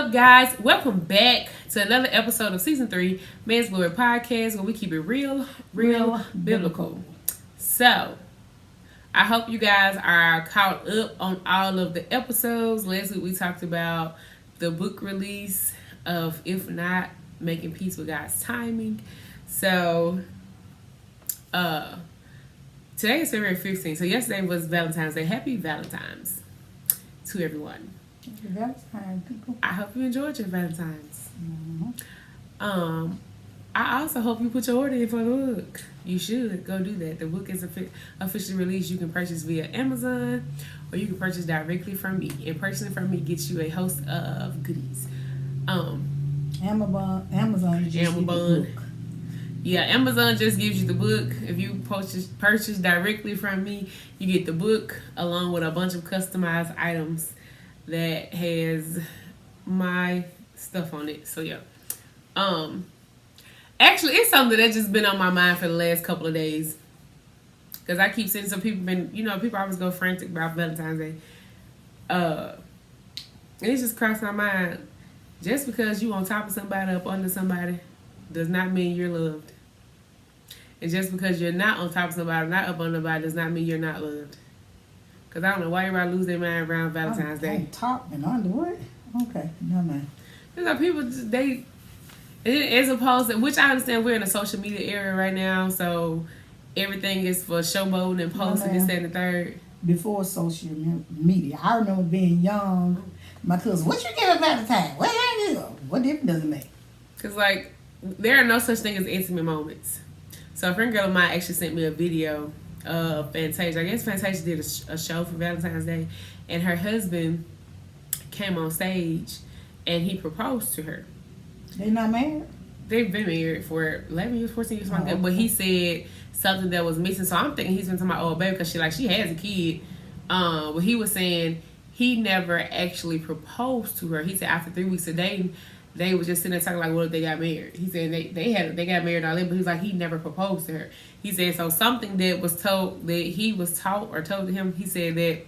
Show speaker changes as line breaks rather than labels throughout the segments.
up, guys? Welcome back to another episode of Season 3, Man's Glory Podcast, where we keep it real biblical. So, I hope you guys are caught up on all of the episodes. Last week we talked about the book release of If Not, Making Peace with God's Timing. So, today is February 15th. So, yesterday was Valentine's Day. Happy Valentine's to everyone.
Happy Valentine's, people.
I hope you enjoyed your Valentine's.
Mm-hmm.
I also hope you put your order in for the book. You should go do that. The book is officially released. You can purchase via Amazon, or you can purchase directly from me. And purchasing from me gets you a host of goodies.
Amazon just gives you the book.
Yeah, Amazon just gives you the book. If you purchase directly from me, you get the book along with a bunch of customized items that has my stuff on it. So yeah. Actually, it's something that's just been on my mind for the last couple of days. Because I keep seeing some people people always go frantic about Valentine's Day. And it just crossed my mind. Just because you on top of somebody, up under somebody, does not mean you're loved. And just because you're not on top of somebody, not up under somebody, does not mean you're not loved. Because I don't know why everybody lose their mind around Valentine's Day.
On top and under what? Okay, no man.
There's like people, as opposed to, which I understand we're in a social media era right now, so everything is for showboating and posting this, that, and the third.
Before social media, I remember being young. My cousin, what you give a Valentine? What difference does it make?
Because, like, there are no such thing as intimate moments. So a friend girl of mine actually sent me a video of Fantasia. I guess Fantasia did a show for Valentine's Day, and her husband came on stage and he proposed to her.
They not married?
They've been married for 11 years, 14 years, something like that. But he said something that was missing. So I'm thinking he's been talking about, oh, baby, because she has a kid. But he was saying he never actually proposed to her. He said after 3 weeks of dating, they were just sitting there talking like, what if they got married? He said they got married and all that, but he was like, he never proposed to her. He said, so something that was told, that he was taught or told to him, he said that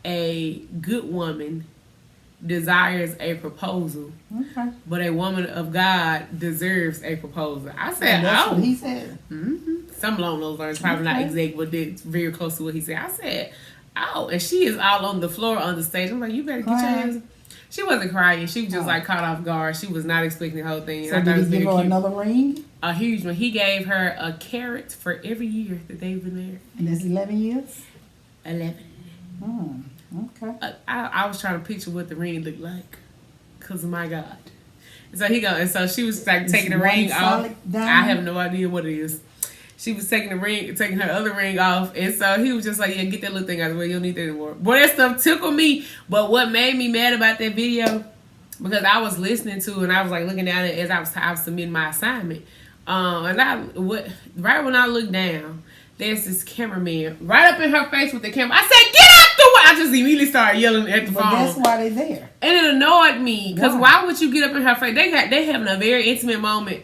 a good woman desires a proposal,
okay,
but a woman of God deserves a proposal. I said,
that's what he said.
Mm-hmm. Some along those lines, probably not exact, but it's very close to what he said. I said, oh, and she is all on the floor on the stage. I'm like, you better get your hands. She wasn't crying. She was just like caught off guard. She was not expecting the whole thing.
So did he give her another ring?
A huge one. He gave her a carat for every year that they've been married.
And that's 11 years?
11.
Oh, okay.
I was trying to picture what the ring looked like. Because, my God. And so he go, and so she was like taking the ring off. I have no idea what it is. She was taking her other ring off. And so he was just like, yeah, get that little thing out of the way. You don't need that anymore. Boy, that stuff tickled me. But what made me mad about that video, because I was listening to it and I was like looking at it as I was submitting my assignment. Right when I looked down, there's this cameraman right up in her face with the camera. I said, get out the way. I just immediately started yelling at the phone.
That's why they're there.
And it annoyed me. Because why would you get up in her face? They having a very intimate moment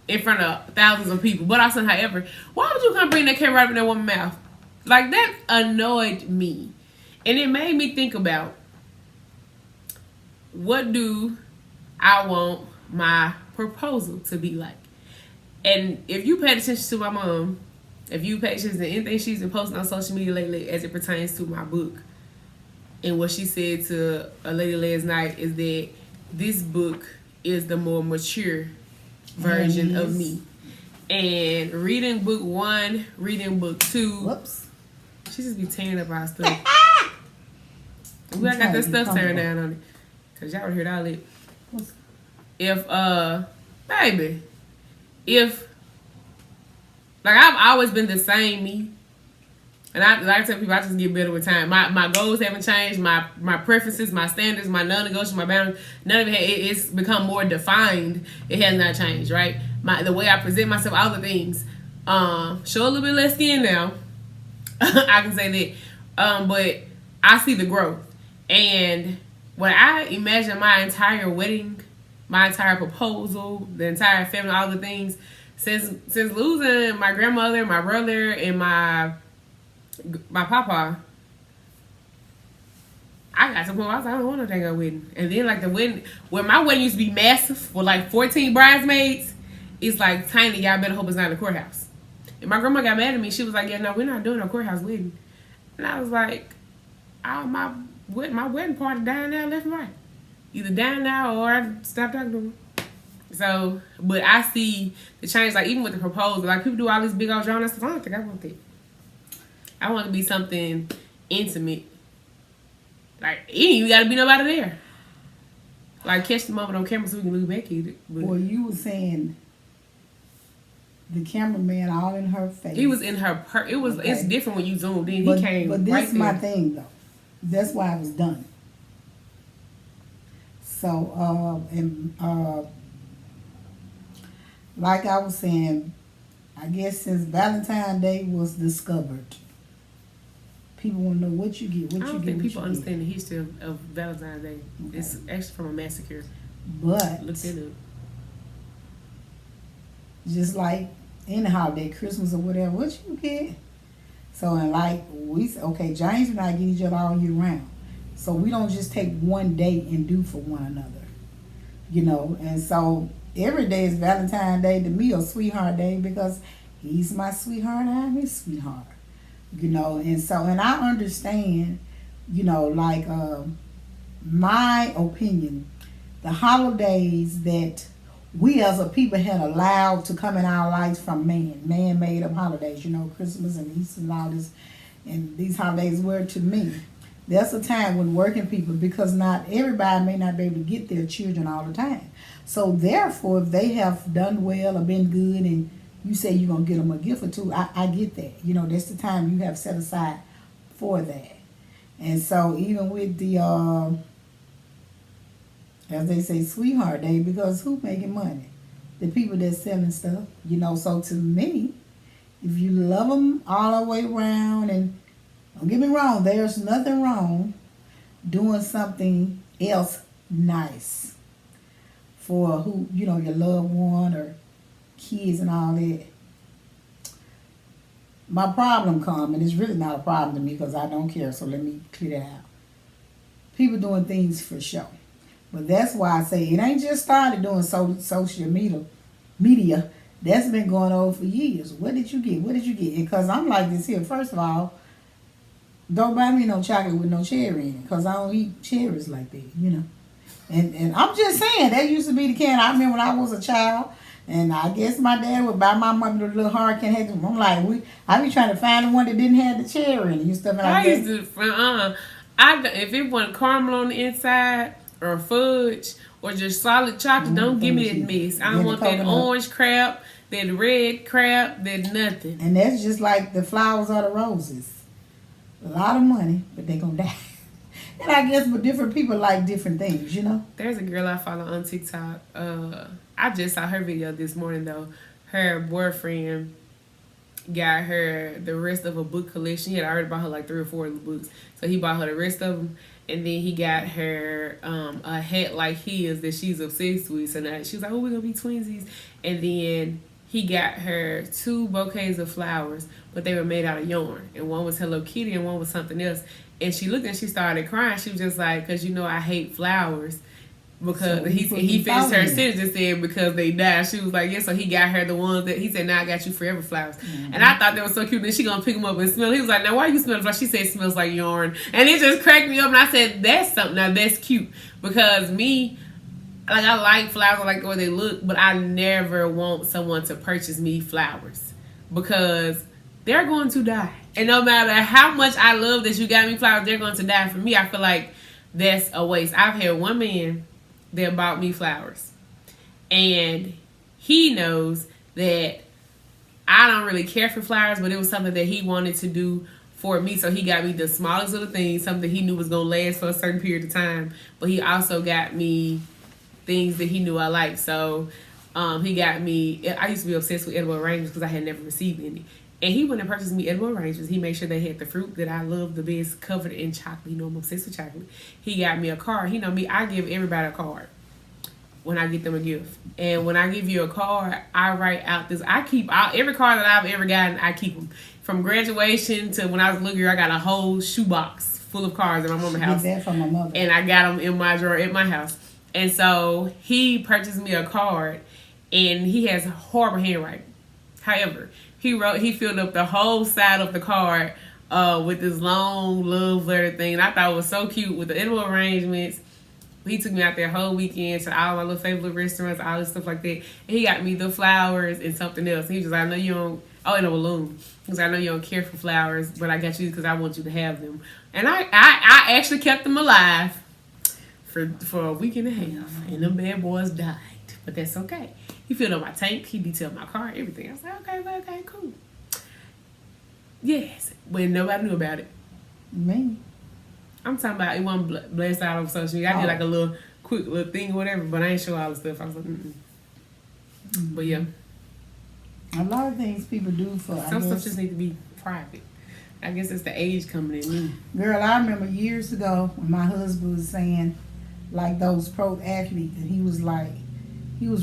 in front of thousands of people. But I said, however, why would you come bring that camera right up in that woman's mouth? Like, that annoyed me. And it made me think about, what do I want my proposal to be like? And if you paid attention to my mom, if you paid attention to anything she's been posting on social media lately as it pertains to my book, and what she said to a lady last night is that this book is the more mature version of me. And reading book 1, reading book 2.
Whoops.
She just be tearing up our stuff. We got that stuff tearing down on it. Because y'all would hear all it. Like, I've always been the same me. And I tell people, I just get better with time. My goals haven't changed. My preferences, my standards, my non-negotiables, my boundaries, none of it, it's become more defined. It has not changed, right? The way I present myself, all the things. Show a little bit less skin now. I can say that. But I see the growth. And when I imagine my entire wedding, my entire proposal, the entire family, all the things, since losing my grandmother, my brother, and my papa, I got to the point where I was like, I don't want no dang wedding. And then like the wedding, where my wedding used to be massive with like 14 bridesmaids, it's like tiny. Y'all better hope it's not in the courthouse. And my grandma got mad at me. She was like, yeah, no, we're not doing a courthouse wedding. And I was like, my wedding party down there left and right. Either down now or I stopped talking to them. So, but I see the change, like even with the proposal, like people do all this big old drawing stuff. I don't think I want that. I want it to be something intimate. Like, you gotta be nobody there. Like, catch the moment on camera so we can look back at it. But
well, you were saying the cameraman all in her face.
he was in her. Okay. It's different when you zoomed in.
But,
he came.
But this
right
is
there.
my thing though. That's why I was done. So, like I was saying, I guess since Valentine's Day was discovered, people want to know what you get.
I don't think people understand the history of Valentine's Day. Okay. It's actually from a massacre.
But
look it up.
Just like any holiday, Christmas or whatever, what you get. So and like we say, okay, James and I get each other all year round. So we don't just take one day and do for one another, you know. And so every day is Valentine's Day to me or Sweetheart Day because he's my sweetheart, I'm his sweetheart, you know. And so, and I understand, you know, like my opinion, the holidays that we as a people had allowed to come in our lives from man made up holidays, you know, Christmas and Easter and all this, and these holidays were to me. That's a time when working people, because not everybody may not be able to get their children all the time. So therefore, if they have done well or been good and you say you're going to get them a gift or two, I get that. You know, that's the time you have set aside for that. And so even with the, as they say, Sweetheart Day, because who making money? The people that's selling stuff, you know. So to me, if you love them all the way around, and don't get me wrong, there's nothing wrong doing something else nice for who, you know, your loved one or kids and all that. My problem comes, and it's really not a problem to me because I don't care, so let me clear that out. People doing things for show. But that's why I say it ain't just started doing social media. That's been going on for years. What did you get? What did you get? Because I'm like this here. First of all, don't buy me no chocolate with no cherry in it, because I don't eat cherries like that, you know. And I'm just saying, that used to be the can. I remember when I was a child, and I guess my dad would buy my mom the little hard can. I'm like, I be trying to find the one that didn't have the cherry in it. You stuff like
I used to, if it wasn't caramel on the inside or fudge or just solid chocolate, don't give me that mess. I don't want that orange crap, that red crap, that nothing.
And that's just like the flowers or the roses. A lot of money, but they gonna die. And I guess but different people like different things, you know.
There's a girl I follow on TikTok. I just saw her video this morning though. Her boyfriend got her the rest of a book collection. He had already bought her like 3 or 4 of the books, so he bought her the rest of them. And then he got her a hat like his that she's obsessed with. So now she was like, "Oh, we're gonna be twinsies." And then he got her 2 bouquets of flowers, but they were made out of yarn. And one was Hello Kitty and one was something else. And she looked and she started crying. She was just like, "Because you know I hate flowers." Because so he finished her sentence and said, "Because they die." She was like, "Yeah." So he got her the ones that he said, "Now I got you forever flowers." Mm-hmm. And I thought that was so cute. Then she gonna pick them up and smell. He was like, "Now why you smell like?" She said, "It smells like yarn." And it just cracked me up. And I said, "That's something. Now that's cute." Because me, like, I like flowers, I like the way they look, but I never want someone to purchase me flowers because they're going to die. And no matter how much I love that you got me flowers, they're going to die. For me, I feel like that's a waste. I've had one man that bought me flowers, and he knows that I don't really care for flowers, but it was something that he wanted to do for me. So he got me the smallest little thing, something he knew was going to last for a certain period of time, but he also got me things that he knew I liked. So he got me, I used to be obsessed with edible arrangements because I had never received any. And he went and purchased me edible arrangements. He made sure they had the fruit that I love the best, covered in chocolate. You know, I'm obsessed with chocolate. He got me a card. He know me, I give everybody a card when I get them a gift. And when I give you a card, I write out this. I keep every card that I've ever gotten, I keep them. From graduation to when I was a little girl, I got a whole shoebox full of cars in my mama's house.
Get that from my mother.
And I got them in my drawer at my house. And so he purchased me a card, and he has horrible handwriting. However, he filled up the whole side of the card with this long love letter thing. And I thought it was so cute with the edible arrangements. He took me out there whole weekend to all my little favorite restaurants, all this stuff like that. And he got me the flowers and something else. He was like, I know you don't, and a balloon. He was like, I know you don't care for flowers, but I got you because I want you to have them. And I actually kept them alive for a week and a half. And them bad boys died. But that's okay. He filled up my tank. He detailed my car, everything. I was like, okay, cool. Yes. When nobody knew about it.
Me.
I'm talking about it wasn't blessed out on social media. I did like a little quick little thing or whatever, but I ain't show all the stuff. I was like, But yeah.
A lot of things people do for,
some stuff just need to be private. I guess it's the age coming in me.
Girl, I remember years ago when my husband was saying, like those pro athletes, and he was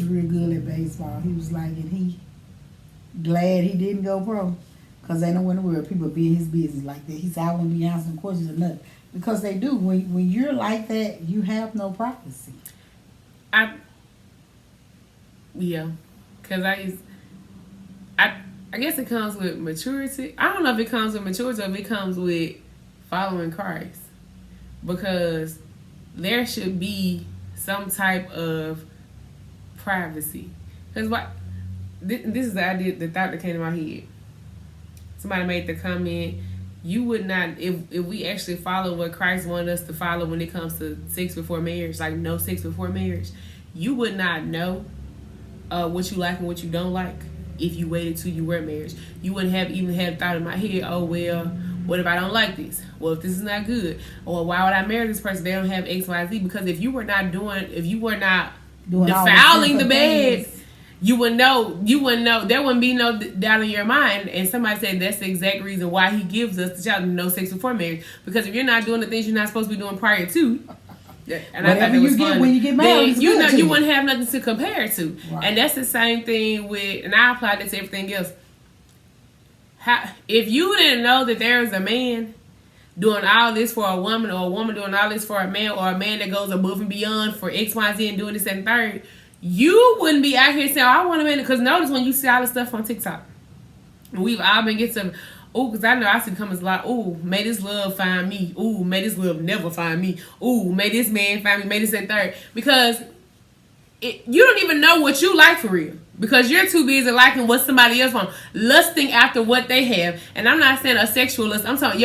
real good at baseball. He was like, and he glad he didn't go pro. Because they know in the world people be in his business like that. He said, I wouldn't be answering questions or nothing. Because they do. When you're like that, you have no privacy.
Because I guess it comes with maturity. I don't know if it comes with maturity or if it comes with following Christ. Because there should be some type of privacy. Because this is the idea, the thought that came to my head. Somebody made the comment, you would not, if we actually follow what Christ wanted us to follow when it comes to sex before marriage, like no sex before marriage, you would not know what you like and what you don't like if you waited till you were married. You wouldn't have even had thought in my head, oh, well, what if I don't like this? Well, if this is not good, or why would I marry this person? They don't have X, Y, Z. Because if you were not defiling the bed, you wouldn't know. There wouldn't be no doubt in your mind. And somebody said that's the exact reason why he gives us the child no sex before marriage. Because if you're not doing the things you're not supposed to be doing prior to, and I thought that was funny,
when you get married,
then you wouldn't have nothing to compare it to. Right. And that's the same thing with, and I apply this to everything else. If you didn't know that there is a man doing all this for a woman, or a woman doing all this for a man, or a man that goes above and beyond for X, Y, Z and doing this and third, you wouldn't be out here saying, I want a man. Because notice when you see all this stuff on TikTok, we've all been getting some, because I know I see comments like, may this love find me. May this love never find me. May this man find me. May this and third. Because you don't even know what you like for real. Because you're too busy liking what somebody else wants. Lusting after what they have. And I'm not saying a sexual lust. I'm talking,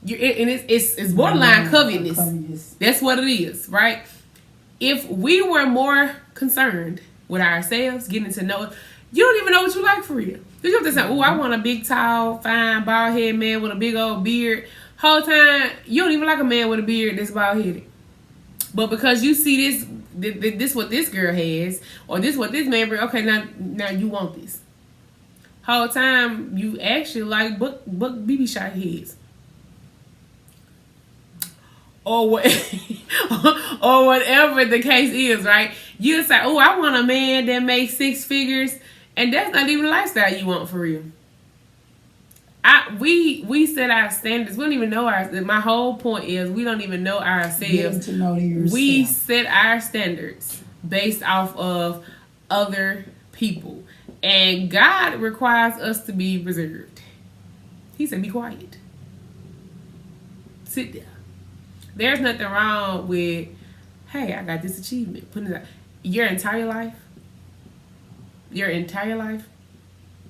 it's borderline covetousness. That's what it is, right? If we were more concerned with ourselves, getting to know it, you don't even know what you like for real. You have to say, I want a big, tall, fine, bald-headed man with a big old beard. Whole time, you don't even like a man with a beard that's bald-headed. But because you see this what this girl has, or this what this man brings, okay, now you want this. Whole time, you actually like buck BB shot heads. Or what, or whatever the case is, right? You say, I want a man that makes 6 figures, and that's not even the lifestyle you want for real. We set our standards. We don't even know my whole point is we don't even know ourselves.
Getting to know yourself.
We set our standards based off of other people, and God requires us to be reserved. He said, "Be quiet. Sit there." There's nothing wrong with, hey, I got this achievement. Putting it out. Your entire life.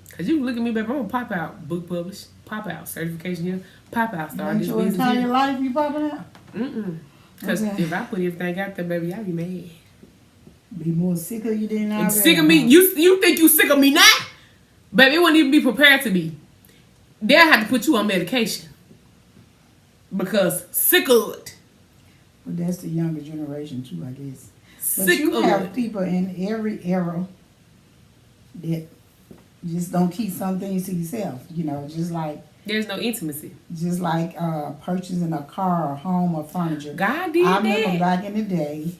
Because you can look at me, baby, I'm going to pop out. Book published. Pop out. Certification here. Pop out. Start this business
your entire
here.
life you popping out?
Because if I put everything out there, baby, I'd be mad.
Be more sick of you than I
sick of me? You think you sick of me now? Baby, it wouldn't even be prepared to be. They'll have to put you on medication. Because sick of it.
But that's the younger generation too, I guess. But
Sick
you
of
have
it.
people in every era that just don't keep some things to yourself. Just like
there's no intimacy.
Just like purchasing a car or home or furniture.
God did that.
I remember back in the day,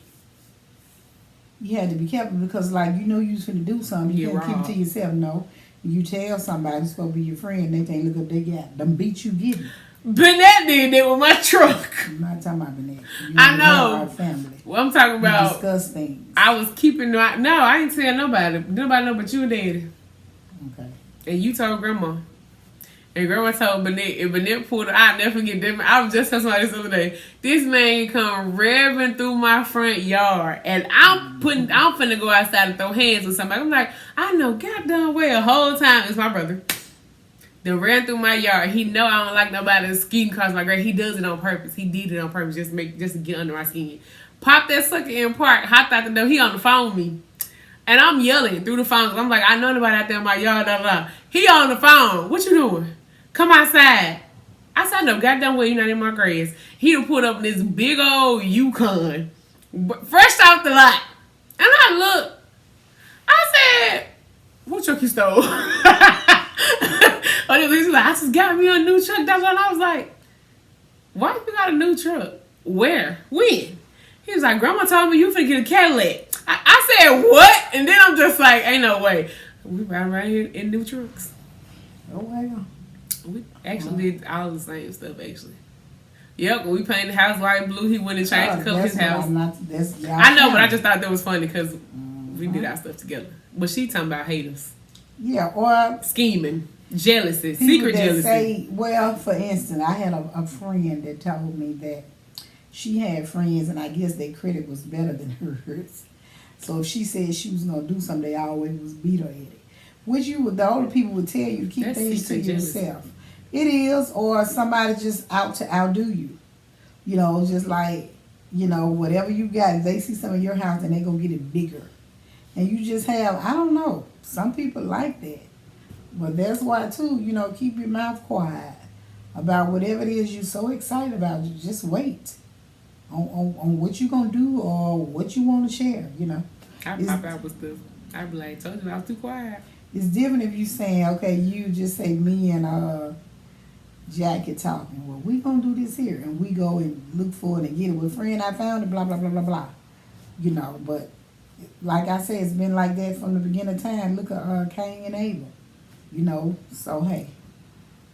you had to be careful because you was finna do something. You can't keep it to yourself. No. You tell somebody who's supposed to be your friend, they think, look up, they got them beat you getting.
Bernette did that with my truck.
I'm not talking about Bennett.
I know.
Our family.
Well, I'm talking about.
We discuss things.
I was keeping. No, I ain't tell nobody. Nobody know but you and Daddy.
Okay.
And you told Grandma. And Grandma told Bennett. And Bennett pulled. I'll never forget them. I was just telling somebody this other day. This man come revving through my front yard, and I'm finna go outside and throw hands with somebody. I'm like, I know goddamn well the whole time it's my brother. Then ran through my yard. He know I don't like nobody skating across my grave. He does it on purpose. He did it on purpose just to get under my skin. Pop that sucker in park. Hopped out the door. He on the phone with me. And I'm yelling through the phone. I'm like, I know nobody out there in my yard. Blah, blah. He on the phone. What you doing? Come outside. I said, no, goddamn well, you not in my grass. He done put up this big old Yukon. Fresh off the lot. And I looked. I said, what truck you stole? He's like, I just got me a new truck. That's when I was like, why you got a new truck? Where? When? He was like, Grandma told me you finna get a Cadillac. I said, what? And then I'm just like, ain't no way. We ride around here in new trucks.
Oh, wow.
We actually did all the same stuff, actually. Yep, when we painted the house white and blue, he went and changed the color of his house. I know, but I just thought that was funny because we did our stuff together. But she talking about haters.
Yeah, or
scheming. Jealousy, secret jealousy.
Say, well, for instance, I had a friend that told me that she had friends, and I guess their credit was better than hers. So if she said she was gonna do something, they always was beat her at it. Which the older people would tell you to keep things to yourself. It is, or somebody just out to outdo you. You know, just like, you know, whatever you got, if they see some in your house, and they gonna get it bigger. And you just have, I don't know, some people like that. But that's why, too, you know, keep your mouth quiet about whatever it is you're so excited about. You just wait on what you're going to do or what you want to share, you know.
I pop out with stuff. I be like, told you I was too quiet.
It's different if you saying, okay, you just say me and Jackie talking. Well, we going to do this here. And we go and look for it and get it. With friend, I found it, blah, blah, blah, blah, blah. You know, but like I said, it's been like that from the beginning of time. Look at Cain and Abel. You know, so hey,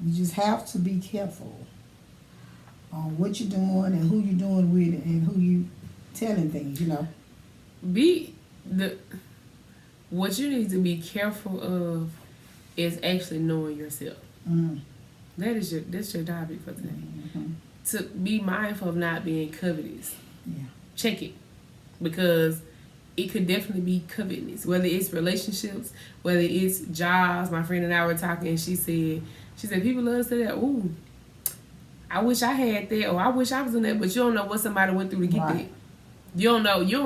you just have to be careful on what you're doing and who you're doing with and who you telling things, you know.
What you need to be careful of is actually knowing yourself.
Mm.
That's your topic for today.
Mm-hmm.
To be mindful of not being covetous.
Yeah.
Check it. Because it could definitely be covetousness, whether it's relationships, whether it's jobs. My friend and I were talking, and she said people love to say that, ooh, I wish I had that, or I wish I was in that, but you don't know what somebody went through to get that. You don't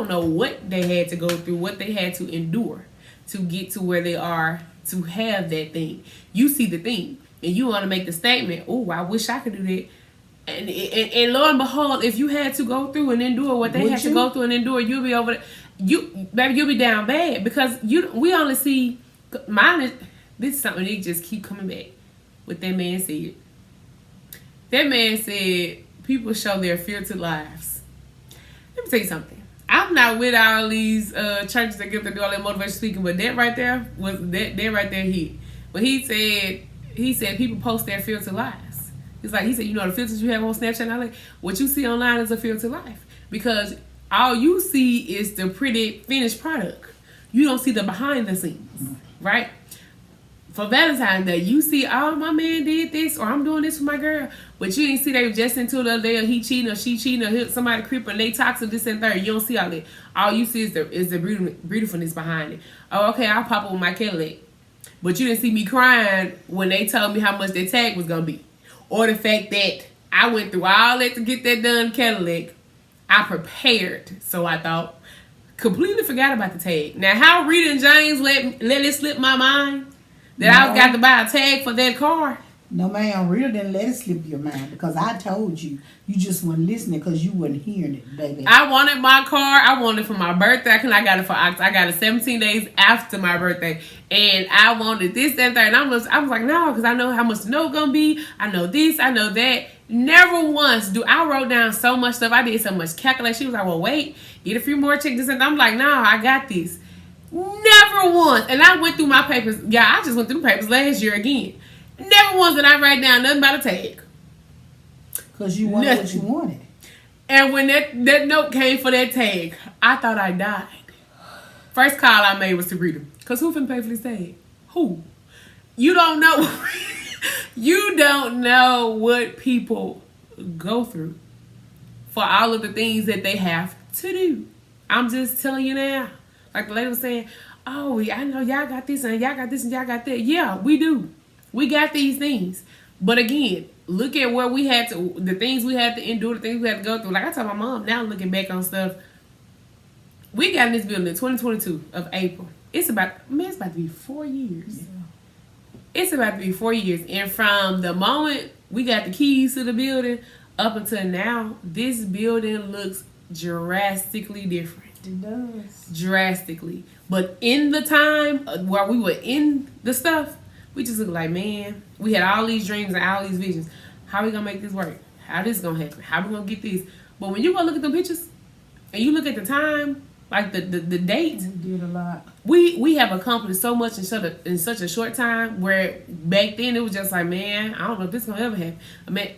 know what they had to go through, what they had to endure to get to where they are to have that thing. You see the thing, and you want to make the statement, ooh, I wish I could do that. And lo and behold, if you had to go through and endure what they had to go through and endure, you'll be over there. You'll be down bad because we only see this is something that just keep coming back. What that man said. That man said people show their filtered lives. Let me tell you something. I'm not with all these churches that give them all that motivation speaking, but that right there was that right there hit. But he said people post their filtered lives. It's like he said, you know the filters you have on Snapchat and all that. What you see online is a filtered life because all you see is the pretty finished product. You don't see the behind the scenes, right? For Valentine Day, you see, oh, my man did this, or I'm doing this for my girl. But you didn't see they were just into the other day, or he cheating, or she cheating, or somebody creeping, they toxic, this and third. You don't see all that. All you see is the beautifulness behind it. Oh, okay, I'll pop up with my Cadillac. But you didn't see me crying when they told me how much their tag was going to be. Or the fact that I went through all that to get that done Cadillac. I prepared, so I thought. Completely forgot about the tag. Now, how Rita and James let it slip my mind that I was got to buy a tag for that car?
No, ma'am, Rita didn't let it slip your mind because I told you. You just weren't listening because you wasn't hearing it, baby.
I wanted my car. I wanted it for my birthday. I got it for I got it 17 days after my birthday, and I wanted this, that, and third. And I was like, no, because I know how much the note gonna be. I know this. I know that. Never once I wrote down so much stuff. I did so much calculation. She was like, well, wait, get a few more checks. This and I'm like, no, I got this. Never once. And I went through my papers. Yeah, I just went through the papers last year again. Never once did I write down nothing about a tag.
Because you wanted what you wanted.
And when that note came for that tag, I thought I died. First call I made was to Rita. Because who finna pay for this tag? Who? You don't know. You don't know what people go through for all of the things that they have to do. I'm just telling you now. Like the lady was saying, oh, I know y'all got this and y'all got this and y'all got that. Yeah, we do. We got these things. But again, look at where we had to, the things we had to endure, the things we had to go through. Like I told my mom, now looking back on stuff, we got in this building in 2022 of April. It's about to be 4 years. Yeah. It's about to be 4 years. And from the moment we got the keys to the building up until now, this building looks drastically different.
It does.
Drastically. But in the time where we were in the stuff, we just looked like, man, we had all these dreams and all these visions. How are we going to make this work? How this going to happen? How we going to get this? But when you go look at the pictures and you look at the time, like the date,
we did a lot.
We have accomplished so much in such a short time, where back then it was just like, man, I don't know if this is going to ever happen. I mean,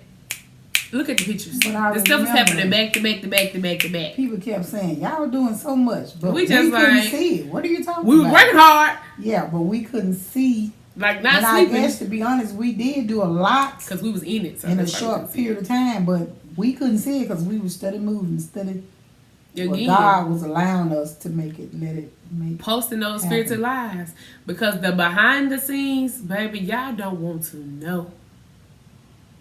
look at the pictures. The stuff was happening back to back to back to back to back.
People kept saying, y'all doing so much, but
we just
couldn't see it. What are you talking about?
We were working hard.
Yeah, but we couldn't see.
Like not
and
sleeping.
I guess, to be honest, we did do a lot.
Because we was in it. So
in a short period of time, but we couldn't see it because we were steady moving, steady. Well, God was allowing us to make it,
posting those spiritual lives. Because the behind the scenes, baby, y'all don't want to know.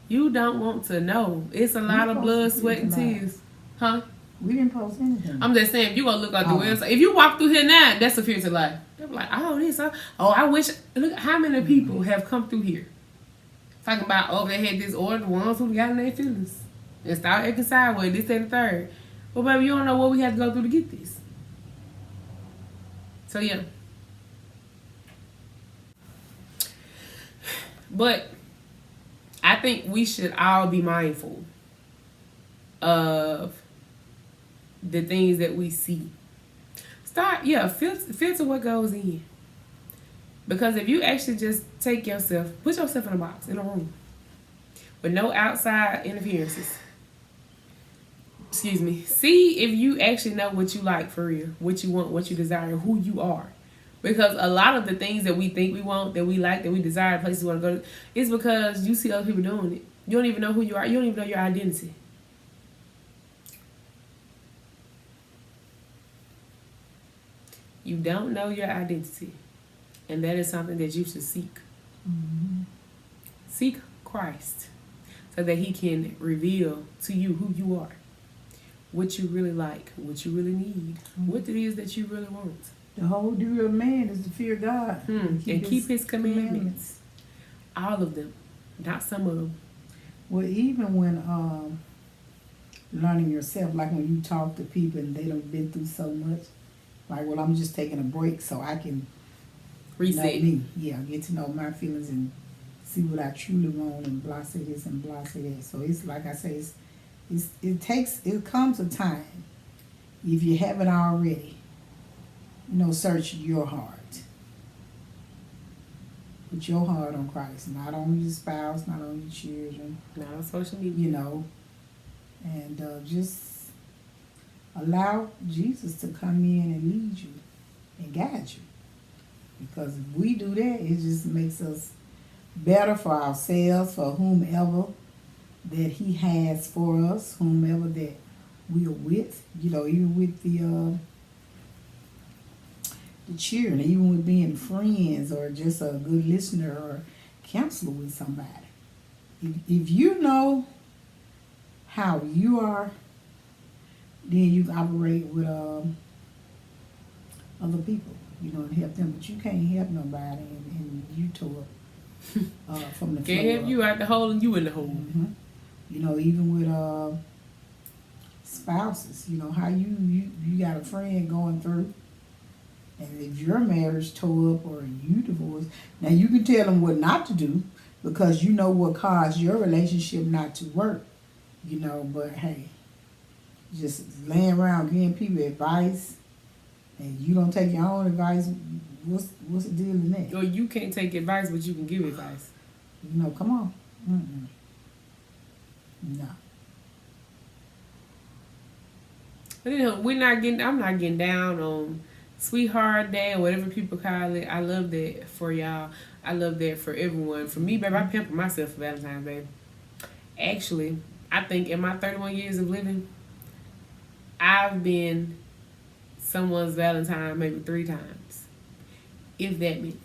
You don't want to know. It's a lot of blood, sweat, and tears. Huh?
We didn't post anything.
I'm just saying, if you gonna look at the website, if you walk through here now, that's a future life. They're like, oh, this, I wish. Look, how many people have come through here talking about, oh, they had this order, the ones who got in their feelings and start acting sideways, this and the third. Well, baby, you don't know what we had to go through to get this. So yeah. But I think we should all be mindful of the things that we see. Filter what goes in. Because if you actually just put yourself in a box, in a room, with no outside interferences. See if you actually know what you like for real, what you want, what you desire, who you are. Because a lot of the things that we think we want, that we like, that we desire, places we want to go to, is because you see other people doing it. You don't even know who you are. You don't even know your identity. You don't know your identity. And that is something that you should seek. Mm-hmm. Seek Christ so that he can reveal to you who you are, what you really like, what you really need, what it is that you really want.
The whole duty of man is to fear God.
And keep his commandments. All of them, not some of them.
Well, even when learning yourself, like when you talk to people and they done been through so much, like, well, I'm just taking a break so I can
reset
me. Yeah, get to know my feelings and see what I truly want and blah say this and blah say that. So it's like I say, it comes a time, if you haven't already, search your heart. Put your heart on Christ, not on your spouse, not on your children,
not on social media.
And just allow Jesus to come in and lead you and guide you. Because if we do that, it just makes us better for ourselves, for whomever that he has for us, whomever that we are with, even with the children, even with being friends or just a good listener or counselor with somebody. If you know how you are, then you can operate with other people, and help them. But you can't help nobody and you tore from the floor.
Can't help you out the hole and you in the hole.
Mm-hmm. Even with spouses, how you got a friend going through, and if your marriage tore up or you divorced, now you can tell them what not to do because you know what caused your relationship not to work, but hey, just laying around giving people advice and you don't take your own advice, what's the deal in that?
Or you can't take advice, but you can give advice.
Come on. No.
But you know, I'm not getting down on Sweetheart Day or whatever people call it. I love that for y'all. I love that for everyone. For me, baby, I pamper myself for Valentine's Day. Actually, I think in my 31 years of living, I've been someone's Valentine maybe 3 times, if that many.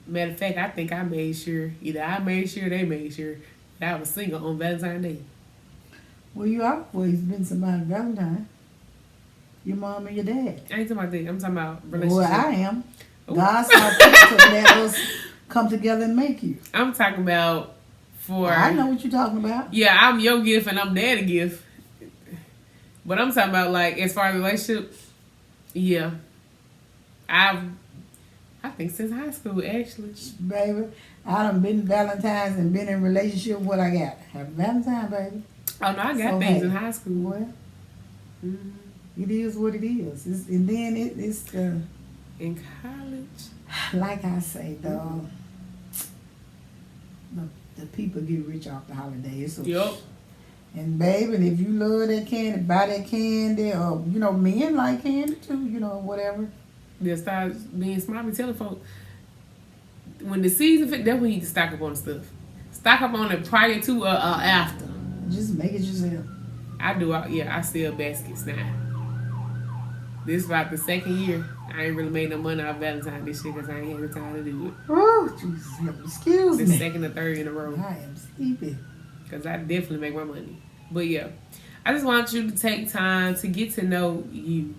Matter of fact, I think I made sure, either I made sure, they made sure that I was single on Valentine's Day.
Well, you always been somebody's Valentine. Your mom and your dad.
I ain't talking about that. I'm talking about relationship.
Well, I am.
Ooh.
God saw people to let us come together and make you.
I'm talking about for...
I know what you're talking about.
Yeah, I'm your gift and I'm daddy gift. But I'm talking about, like, as far as relationship, yeah. I think since high school, actually.
Baby, I done been Valentine's and been in relationship. What I got? Have Valentine, baby.
Oh, no, I got things in high school.
Well, it is what it is. And then it's the...
In college?
Like I say, the people get rich off the holidays. So,
yep.
And baby, if you love that candy, buy that candy. Or, you know, men like candy too, you know, whatever.
Just start being smart and telling folks. When the season fit, that's when you need to stock up on the stuff. Stock up on it prior to or after.
Just make it yourself.
I do. I sell baskets now. This is about the 2nd year. I ain't really made no money off Valentine this year because I ain't had the time to do it.
Oh, Jesus, excuse me.
The 2nd or 3rd in a row.
I am sleepy.
Because I definitely make my money. But yeah, I just want you to take time to get to know you.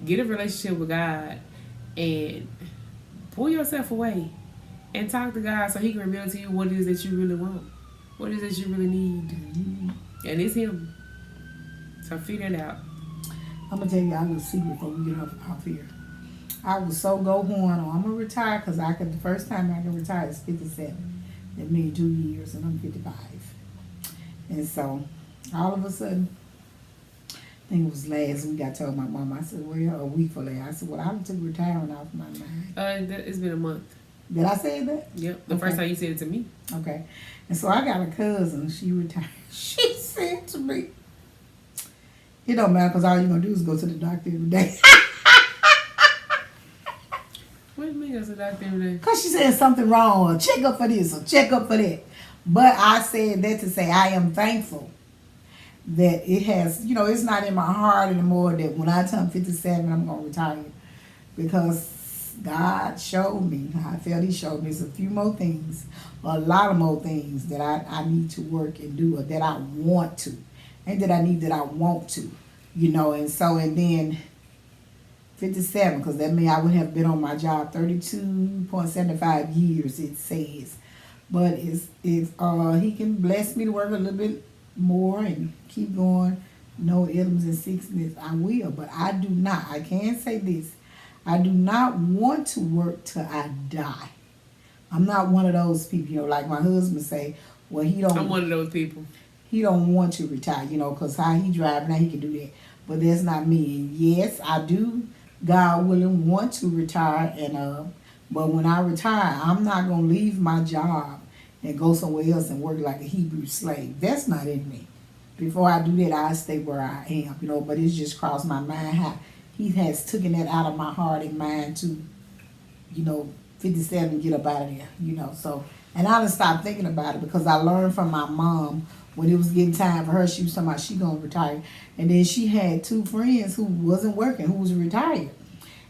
Get a relationship with God and pull yourself away and talk to God so he can reveal to you what it is that you really want. What it is that you really need. And it's him. So figure it out.
I'm going to tell you a little secret before we get off here. I was so go horn on. I'm going to retire because the first time I can retire is 57. That means 2 years and I'm 55. And so all of a sudden, I think it was last week I told my mom, I said, well, a week for later. I said, well, I took retirement off my mind.
It's been a month.
Did I say that?
Yep. The first time you said it to me.
Okay. And so I got a cousin. She retired. She said to me, it don't matter because all you're going to do is go to the doctor every day.
What do you mean go to the doctor every day?
Because she said something wrong or check up for this or check up for that. But I said that to say I am thankful that it has, you know, it's not in my heart anymore that when I turn 57, I'm going to retire. Because God showed me, I felt he showed me a few more things, a lot of more things that I need to work and do or that I want to. Ain't that I need, that I want to, you know. And so, and then 57, because that means I would have been on my job 32.75 years, it says. But if he can bless me to work a little bit more and keep going, no illness and sickness, I will. But I do not. I can say this. I do not want to work till I die. I'm not one of those people, you know, like my husband say, well, he don't.
I'm one of those people.
He don't want to retire, you know, because how he drive now, he can do that. But that's not me. And yes, I do, God willing, want to retire. And but when I retire, I'm not going to leave my job and go somewhere else and work like a Hebrew slave. That's not in me. Before I do that, I stay where I am, you know. But it's just crossed my mind how he has taken that out of my heart and mind to, you know, 57, get up out of there, you know. So, and I done stopped thinking about it because I learned from my mom when it was getting time for her, she was talking about she gonna retire. And then she had 2 friends who wasn't working, who was retired.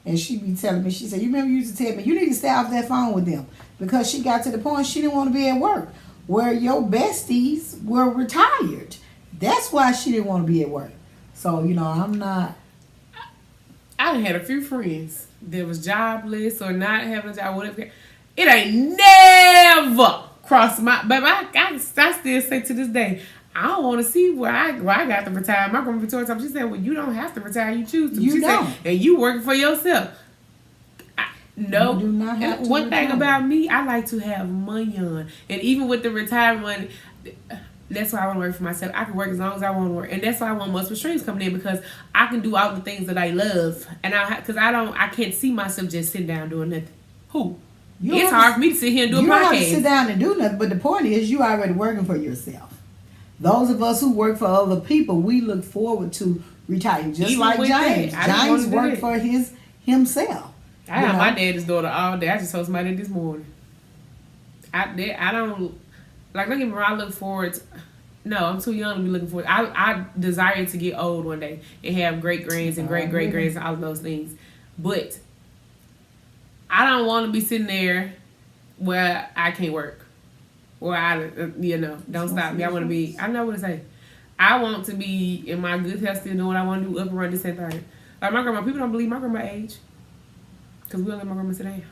And she be telling me, she said, you remember you used to tell me, you need to stay off that phone with them. Because she got to the point she didn't want to be at work. Where your besties were retired. That's why she didn't want to be at work. So, you know, I'm not.
I done had a few friends that was jobless or not having a job, whatever. It ain't never crossed my, baby, I still say to this day, I don't want to see where I got to retire. My grandma told me, she said, well, you don't have to retire, you choose to.
You don't.
Said, and you working for yourself. No.
You do not have to
one
retire.
thing about me, I like to have money on. And even with the retirement money, that's why I want to work for myself. I can work as long as I want to work. And that's why I want multiple streams coming in, because I can do all the things that I love. And I can't see myself just sitting down doing nothing. Who? It's hard for me to sit here and do a podcast.
You don't have to sit down and do nothing, but the point is you already working for yourself. those of us who work for other people, we look forward to retiring. Just
Even
like
with
James.
that, I didn't
James
wanna do
worked
that.
for himself.
I have my daddy's daughter all day. I just told somebody this morning. I don't, like, don't get me wrong, I look forward to, no, I'm too young to be looking forward. I desire to get old one day and have great grands and great grands and all of those things. But I don't want to be sitting there where I can't work. Or don't stop me. I want to be, I know what to say. I want to be in my good health, still doing what I want to do, up and running this and third. Like my grandma, people don't believe my grandma age. Because we don't let my grandma sit down.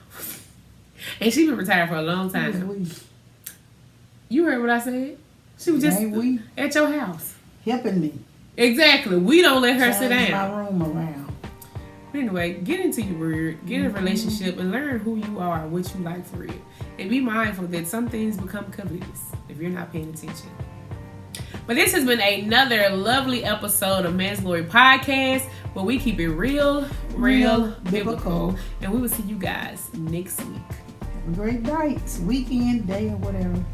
And she been retired for a long time. You heard what I said? She was just at your house.
Helping me.
Exactly. We don't let her sit
Change
down.
my room around.
But anyway, get into your word, get in a relationship, and learn who you are, what you like for real. And be mindful that some things become covetous if you're not paying attention. But this has been another lovely episode of Man's Glory Podcast, where we keep it real biblical. And we will see you guys next week.
Have a great night, weekend, day, or whatever.